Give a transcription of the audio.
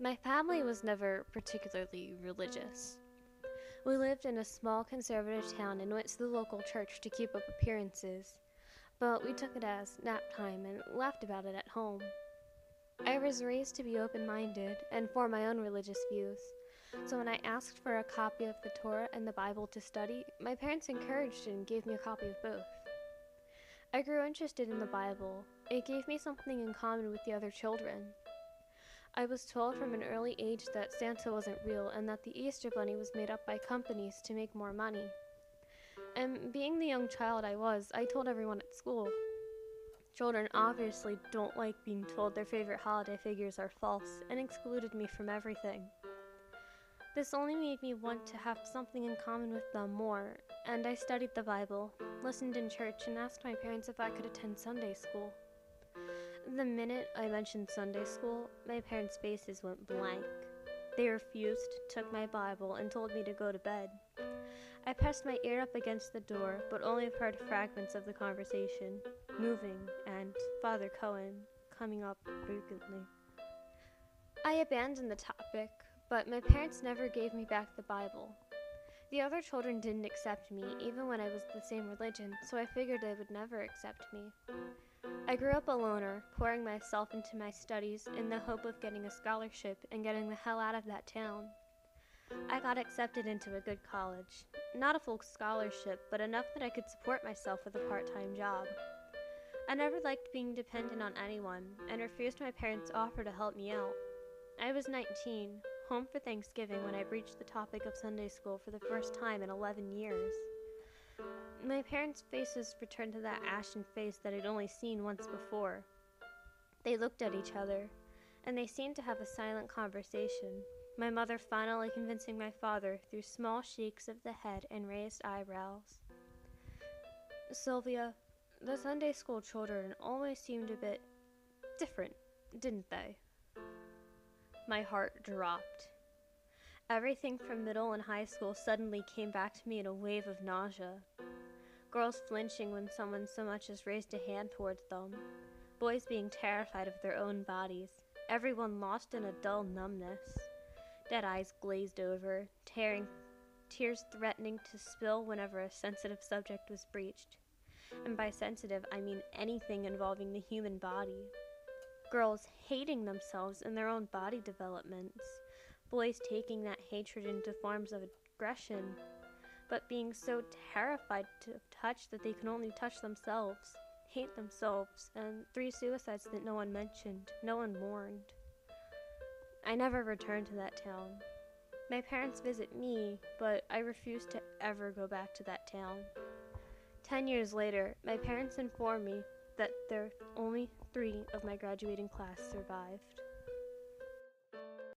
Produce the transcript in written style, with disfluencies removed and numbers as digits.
My family was never particularly religious. We lived in a small conservative town and went to the local church to keep up appearances, but we took it as nap time and laughed about it at home. I was raised to be open minded and form my own religious views, so when I asked for a copy of the Torah and the Bible to study, my parents encouraged and gave me a copy of both. I grew interested in the Bible. It gave me something in common with the other children. I was told from an early age that Santa wasn't real and that the Easter Bunny was made up by companies to make more money. And being the young child I was, I told everyone at school. Children obviously don't like being told their favorite holiday figures are false and excluded me from everything. This only made me want to have something in common with them more, and I studied the Bible, listened in church, and asked my parents if I could attend Sunday school. The minute I mentioned Sunday school, my parents' faces went blank. They refused, took my Bible, and told me to go to bed. I pressed my ear up against the door, but only heard fragments of the conversation, moving, and Father Cohen coming up frequently. I abandoned the topic, but my parents never gave me back the Bible. The other children didn't accept me, even when I was the same religion, so I figured they would never accept me. I grew up a loner, pouring myself into my studies in the hope of getting a scholarship and getting the hell out of that town. I got accepted into a good college. Not a full scholarship, but enough that I could support myself with a part-time job. I never liked being dependent on anyone, and refused my parents' offer to help me out. I was 19, home for Thanksgiving when I breached the topic of Sunday school for the first time in 11 years. My parents' faces returned to that ashen face that I'd only seen once before. They looked at each other, and they seemed to have a silent conversation, my mother finally convincing my father through small shakes of the head and raised eyebrows. Sylvia, the Sunday school children always seemed a bit different, didn't they? My heart dropped. Everything from middle and high school suddenly came back to me in a wave of nausea. Girls flinching when someone so much as raised a hand towards them. Boys being terrified of their own bodies. Everyone lost in a dull numbness. Dead eyes glazed over, tears threatening to spill whenever a sensitive subject was breached. And by sensitive, I mean anything involving the human body. Girls hating themselves and their own body developments. Boys taking that hatred into forms of aggression, but being so terrified to touch that they can only touch themselves, hate themselves, and 3 suicides that no one mentioned, no one mourned. I never returned to that town. My parents visit me, but I refuse to ever go back to that town. 10 years later, my parents informed me that only 3 of my graduating class survived.